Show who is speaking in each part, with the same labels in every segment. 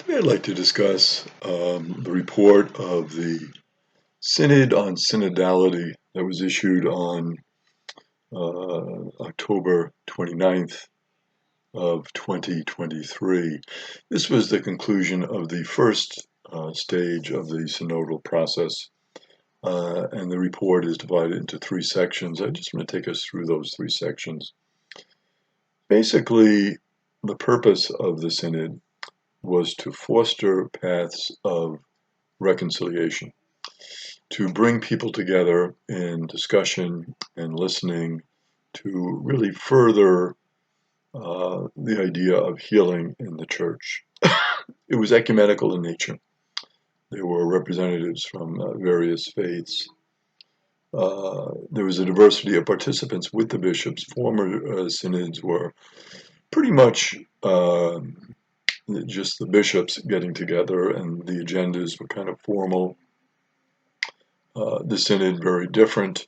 Speaker 1: I'd like to discuss the report of the Synod on Synodality that was issued on October 29th of 2023. This was the conclusion of the first stage of the synodal process, and the report is divided into three sections. I just want to take us through those three sections. Basically, the purpose of the Synod was to foster paths of reconciliation, to bring people together in discussion and listening to really further the idea of healing in the church. It was ecumenical in nature. There were representatives from various faiths. There was a diversity of participants with the bishops. Former synods were pretty much just the bishops getting together, and the agendas were kind of formal. The synod very different.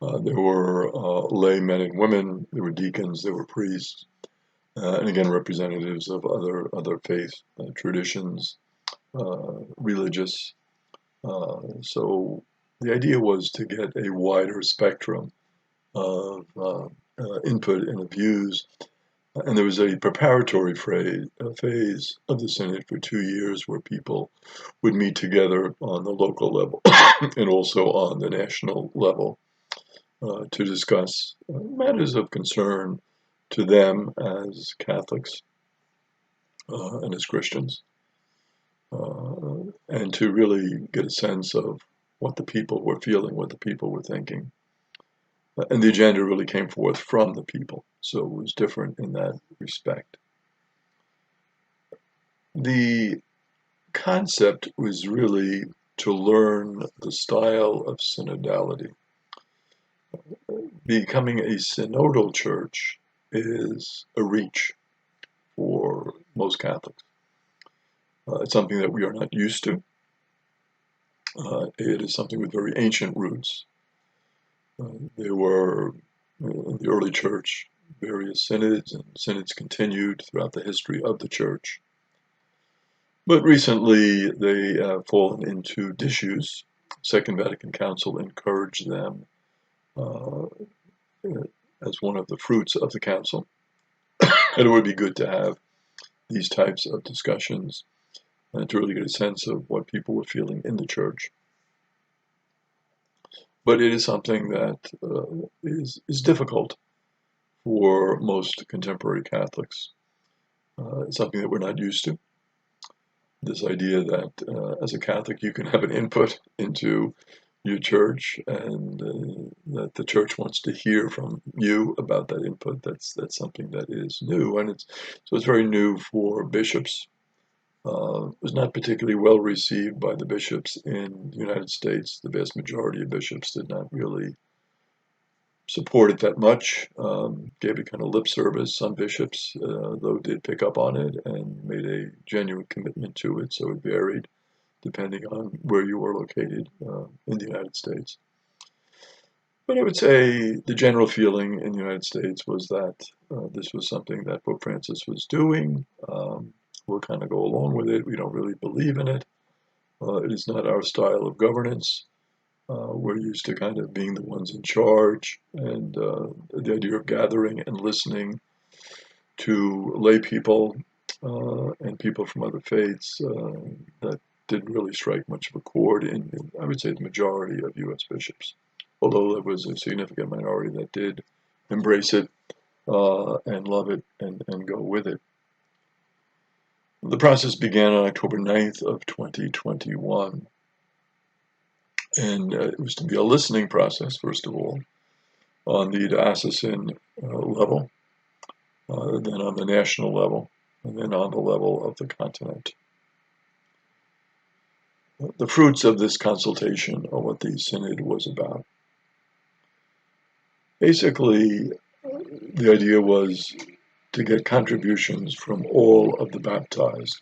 Speaker 1: There were lay men and women, there were deacons, there were priests, and again representatives of other faith traditions, religious. So the idea was to get a wider spectrum of input and of views. And there was a preparatory phase of the Synod for 2 years where people would meet together on the local level and also on the national level to discuss matters of concern to them as Catholics and as Christians, and to really get a sense of what the people were feeling, what the people were thinking. And the agenda really came forth from the people, so it was different in that respect. The concept was really to learn the style of synodality. Becoming a synodal church is a reach for most Catholics. It's something that we are not used to. It is something with very ancient roots. There were, in the early church, various synods, and synods continued throughout the history of the church. But recently, they have fallen into disuse. Second Vatican Council encouraged them as one of the fruits of the council. And it would be good to have these types of discussions and to really get a sense of what people were feeling in the church. But it is something that is difficult for most contemporary Catholics. It's something that we're not used to. This idea that as a Catholic you can have an input into your church, and that the church wants to hear from you about that input. That's something that is new, and it's very new for bishops. It was not particularly well received by the bishops in the United States. The vast majority of bishops did not really support it that much, gave it kind of lip service. Some bishops, though, did pick up on it and made a genuine commitment to it, so it varied depending on where you were located in the United States. But I would say the general feeling in the United States was that this was something that Pope Francis was doing. We'll kind of go along with it. We don't really believe in it. It is not our style of governance. We're used to kind of being the ones in charge, and the idea of gathering and listening to lay people and people from other faiths that didn't really strike much of a chord in, I would say, the majority of U.S. bishops, although there was a significant minority that did embrace it and love it and go with it. The process began on October 9th of 2021, and it was to be a listening process, first of all, on the diocesan level, then on the national level, and then on the level of the continent. The fruits of this consultation are what the Synod was about. Basically, the idea was to get contributions from all of the baptized.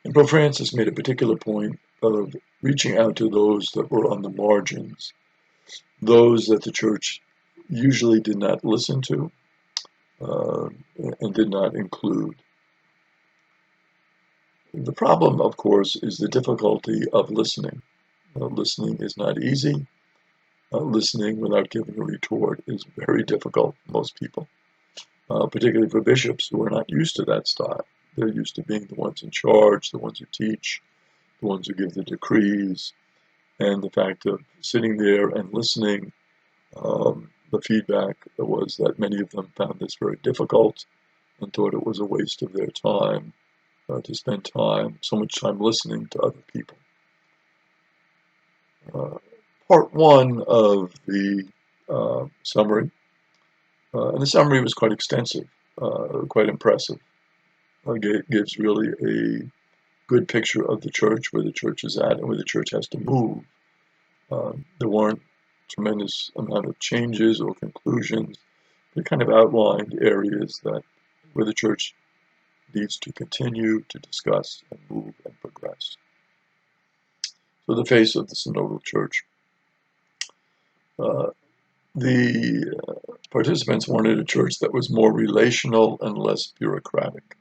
Speaker 1: And Pope Francis made a particular point of reaching out to those that were on the margins, those that the church usually did not listen to and did not include. The problem, of course, is the difficulty of listening. Listening is not easy. Listening without giving a retort is very difficult for most people, particularly for bishops who are not used to that style. They're used to being the ones in charge, the ones who teach, the ones who give the decrees, and the fact of sitting there and listening, the feedback was that many of them found this very difficult and thought it was a waste of their time to spend so much time listening to other people. Part one of the summary, and the summary was quite extensive, quite impressive. Gives really a good picture of the church, where the church is at, and where the church has to move. There weren't tremendous amount of changes or conclusions. They kind of outlined areas where the church needs to continue to discuss and move and progress. So the face of the Synodal Church. The participants wanted a church that was more relational and less bureaucratic.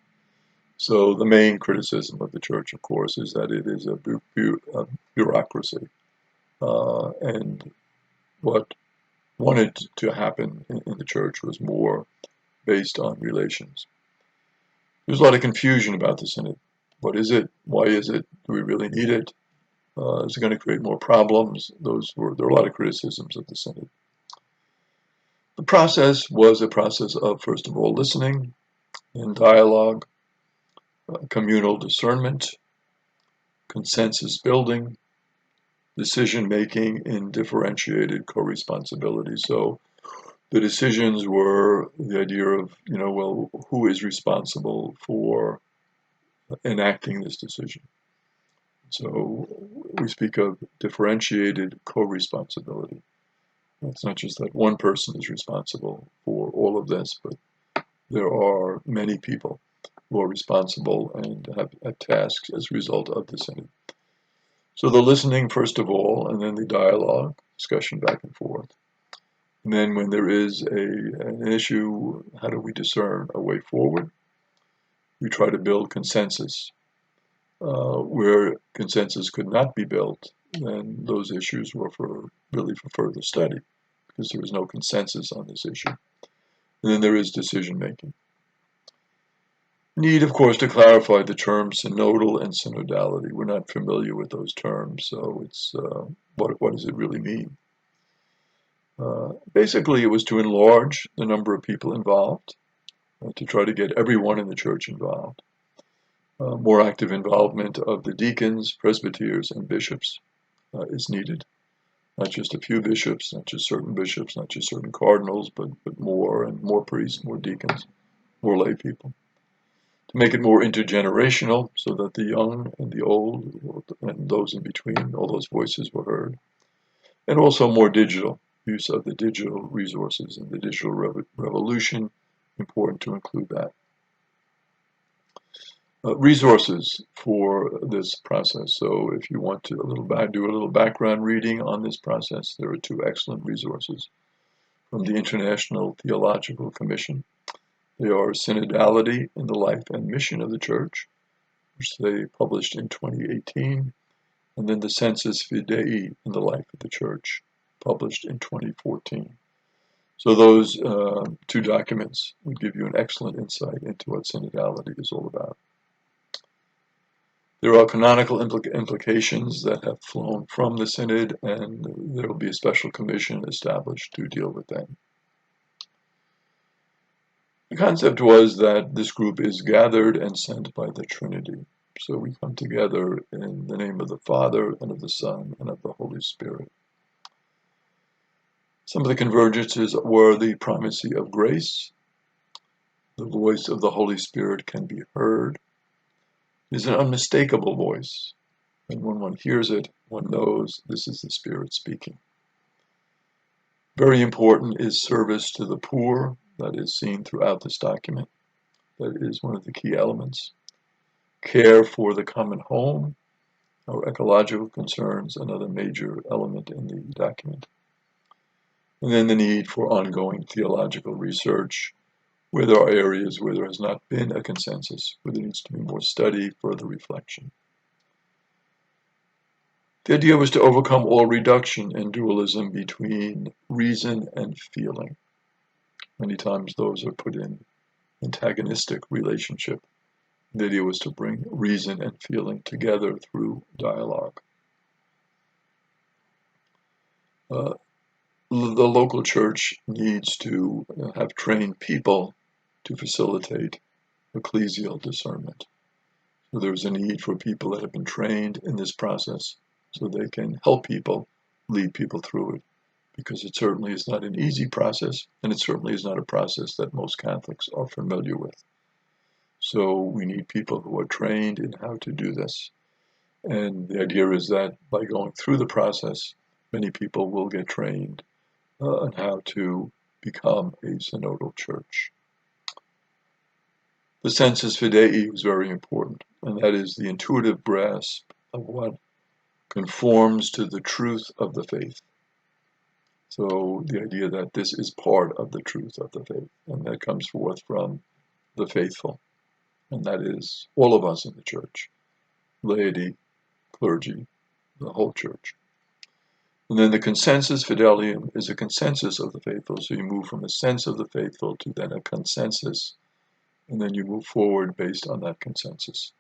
Speaker 1: So the main criticism of the church, of course, is that it is a bureaucracy. And what wanted to happen in the church was more based on relations. There's a lot of confusion about the Synod. What is it? Why is it? Do we really need it? Is it going to create more problems? There are a lot of criticisms of the Synod. The process was a process of, first of all, listening and dialogue, communal discernment, consensus building, decision-making in differentiated co-responsibility. So the decisions were the idea of, well, who is responsible for enacting this decision? So we speak of differentiated co-responsibility. It's not just that one person is responsible for all of this, but there are many people who are responsible and have tasks as a result of the Synod. So the listening, first of all, and then the dialogue, discussion back and forth. And then when there is an issue, how do we discern a way forward? We try to build consensus. Where consensus could not be built, then those issues were really for further study, because there was no consensus on this issue. And then there is decision making. Need, of course, to clarify the terms synodal and synodality. We're not familiar with those terms, so it's what does it really mean? Basically, it was to enlarge the number of people involved, to try to get everyone in the church involved. More active involvement of the deacons, presbyters, and bishops is needed. Not just a few bishops, not just certain cardinals, but more and more priests, more deacons, more lay people. To make it more intergenerational, so that the young and the old and those in between, all those voices were heard. And also more digital, use of the digital resources and the digital revolution, important to include that. Resources for this process. So if you want to do a little background reading on this process, there are two excellent resources from the International Theological Commission. They are Synodality in the Life and Mission of the Church, which they published in 2018, and then the Sensus Fidei in the Life of the Church, published in 2014. So those two documents would give you an excellent insight into what synodality is all about. There are canonical implications that have flown from the Synod, and there will be a special commission established to deal with them. The concept was that this group is gathered and sent by the Trinity. So we come together in the name of the Father, and of the Son, and of the Holy Spirit. Some of the convergences were the primacy of grace. The voice of the Holy Spirit can be heard. It is an unmistakable voice. And when one hears it, one knows this is the Spirit speaking. Very important is service to the poor. That is seen throughout this document. That is one of the key elements. Care for the common home, our ecological concerns, another major element in the document. And then the need for ongoing theological research, where there are areas where there has not been a consensus, where there needs to be more study, further reflection. The idea was to overcome all reduction and dualism between reason and feeling. Many times those are put in antagonistic relationship. The idea was to bring reason and feeling together through dialogue. The local church needs to have trained people to facilitate ecclesial discernment. So there's a need for people that have been trained in this process so they can help people, lead people through it, because it certainly is not an easy process, and it certainly is not a process that most Catholics are familiar with. So we need people who are trained in how to do this. And the idea is that by going through the process, many people will get trained on how to become a synodal church. The sensus fidei is very important, and that is the intuitive grasp of what conforms to the truth of the faith. So the idea that this is part of the truth of the faith, and that comes forth from the faithful, and that is all of us in the church, laity, clergy, the whole church. And then the consensus fidelium is a consensus of the faithful. So you move from a sense of the faithful to then a consensus, and then you move forward based on that consensus.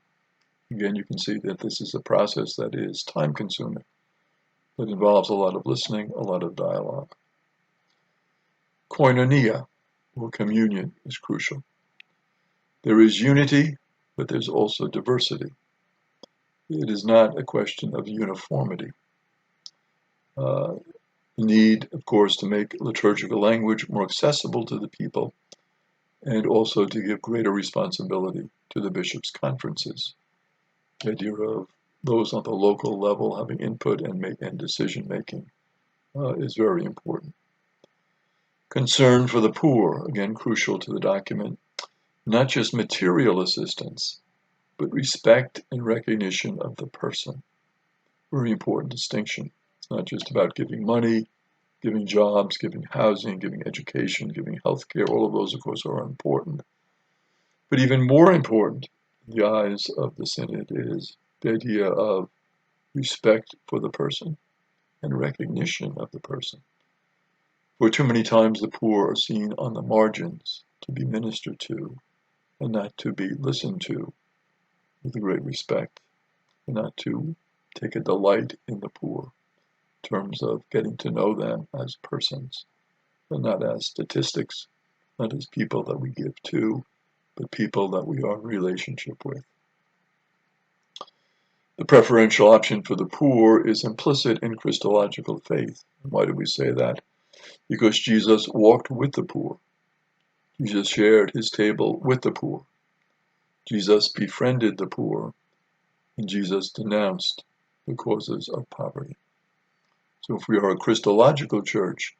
Speaker 1: Again, you can see that this is a process that is time-consuming, that involves a lot of listening, a lot of dialogue. Koinonia, or communion, is crucial. There is unity, but there's also diversity. It is not a question of uniformity. The need, of course, to make liturgical language more accessible to the people, and also to give greater responsibility to the bishops' conferences. The idea of those on the local level having input and decision-making is very important. Concern for the poor, again crucial to the document, not just material assistance, but respect and recognition of the person. Very important distinction. It's not just about giving money, giving jobs, giving housing, giving education, giving healthcare. All of those, of course, are important. But even more important in the eyes of the Synod is the idea of respect for the person and recognition of the person. For too many times the poor are seen on the margins to be ministered to and not to be listened to with a great respect, and not to take a delight in the poor in terms of getting to know them as persons, and not as statistics, not as people that we give to, but people that we are in relationship with. The preferential option for the poor is implicit in Christological faith. Why do we say that? Because Jesus walked with the poor. Jesus shared his table with the poor. Jesus befriended the poor, and Jesus denounced the causes of poverty. So if we are a Christological church,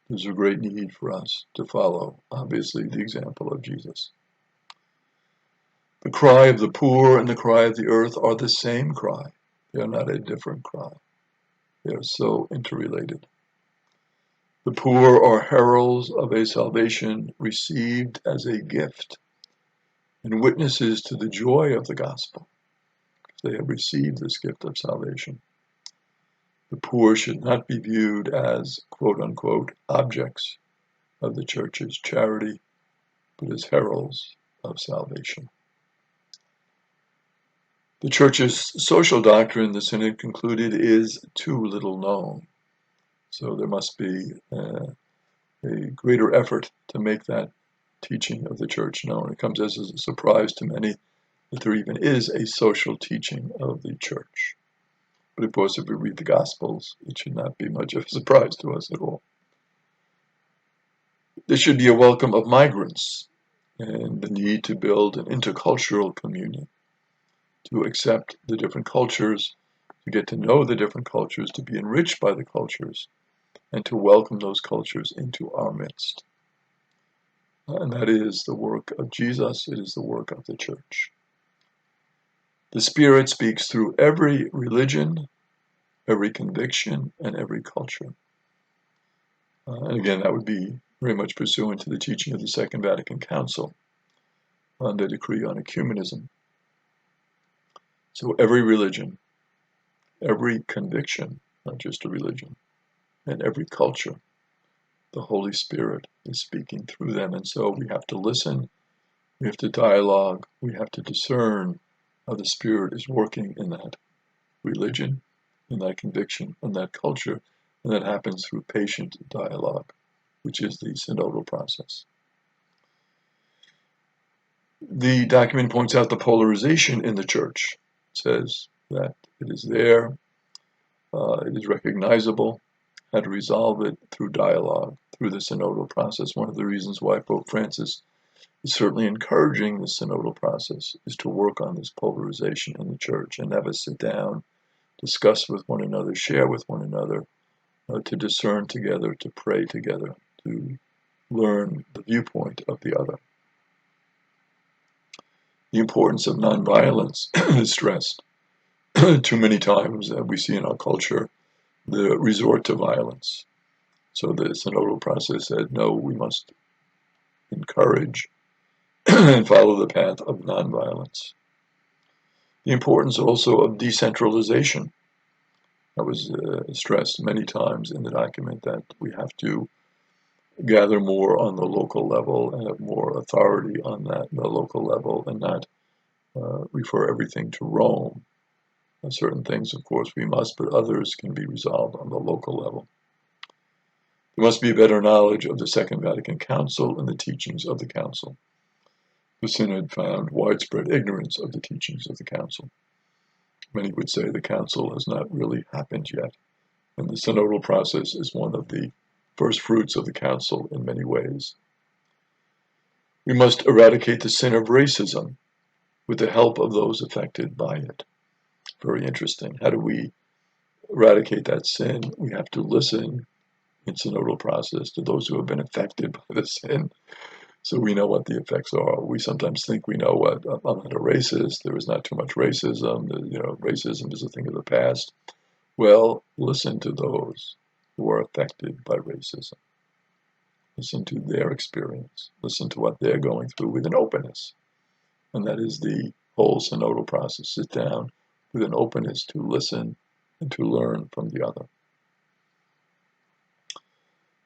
Speaker 1: there's a great need for us to follow, obviously, the example of Jesus. The cry of the poor and the cry of the earth are the same cry. They are not a different cry. They are so interrelated. The poor are heralds of a salvation received as a gift and witnesses to the joy of the gospel. They have received this gift of salvation. The poor should not be viewed as, quote unquote, objects of the church's charity, but as heralds of salvation. The church's social doctrine, the Synod concluded, is too little known. So there must be a greater effort to make that teaching of the church known. It comes as a surprise to many that there even is a social teaching of the church. But of course, if we read the Gospels, it should not be much of a surprise to us at all. There should be a welcome of migrants and the need to build an intercultural communion, to accept the different cultures, to get to know the different cultures, to be enriched by the cultures, and to welcome those cultures into our midst. And that is the work of Jesus. It is the work of the church. The Spirit speaks through every religion, every conviction, and every culture. And again, that would be very much pursuant to the teaching of the Second Vatican Council on the decree on ecumenism. So every religion, every conviction, not just a religion, and every culture, the Holy Spirit is speaking through them. And so we have to listen, we have to dialogue, we have to discern how the Spirit is working in that religion, in that conviction, in that culture, and that happens through patient dialogue, which is the synodal process. The document points out the polarization in the church. It says that it is there, it is recognizable, how to resolve it through dialogue, through the synodal process. One of the reasons why Pope Francis is certainly encouraging the synodal process is to work on this polarization in the church and have us sit down, discuss with one another, share with one another, to discern together, to pray together, to learn the viewpoint of the other. The importance of nonviolence is stressed. Too many times we see in our culture the resort to violence. So the synodal process said, no, we must encourage and follow the path of nonviolence. The importance also of decentralization. That was stressed many times in the document, that we have to gather more on the local level and have more authority on the local level, and not refer everything to Rome. Certain things, of course, we must, but others can be resolved on the local level. There must be a better knowledge of the Second Vatican Council and the teachings of the Council. The Synod found widespread ignorance of the teachings of the Council. Many would say the Council has not really happened yet, and the synodal process is one of the first fruits of the Council in many ways. We must eradicate the sin of racism with the help of those affected by it. Very interesting. How do we eradicate that sin? We have to listen in synodal process to those who have been affected by the sin, so we know what the effects are. We sometimes think we know what, I'm not a racist, there is not too much racism, racism is a thing of the past. Well, listen to those who are affected by racism. Listen to their experience. Listen to what they're going through with an openness. And that is the whole synodal process. Sit down with an openness to listen and to learn from the other.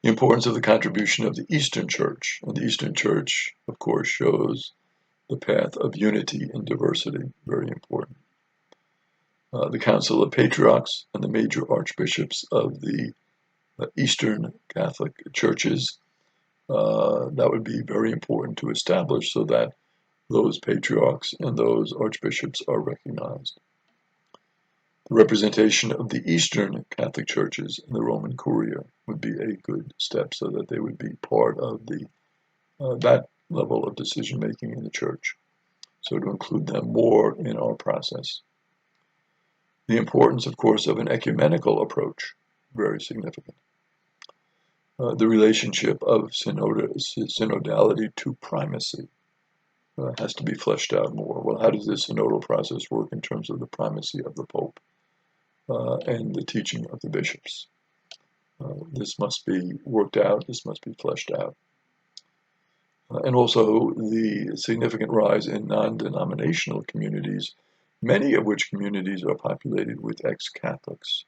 Speaker 1: The importance of the contribution of the Eastern Church. And the Eastern Church, of course, shows the path of unity and diversity. Very important. The Council of Patriarchs and the major archbishops of the Eastern Catholic churches, that would be very important to establish, so that those patriarchs and those archbishops are recognized. The representation of the Eastern Catholic churches in the Roman Curia would be a good step, so that they would be part of that level of decision-making in the church. So to include them more in our process. The importance, of course, of an ecumenical approach, very significant. The relationship of synodality to primacy has to be fleshed out more. Well, how does this synodal process work in terms of the primacy of the Pope and the teaching of the bishops? This must be worked out, this must be fleshed out. And also the significant rise in non-denominational communities, many of which communities are populated with ex-Catholics.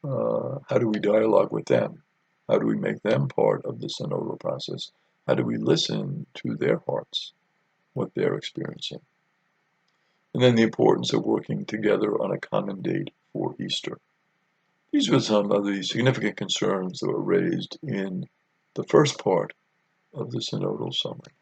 Speaker 1: How do we dialogue with them? How do we make them part of the synodal process? How do we listen to their hearts, what they're experiencing? And then the importance of working together on a common date for Easter. These were some of the significant concerns that were raised in the first part of the synodal summary.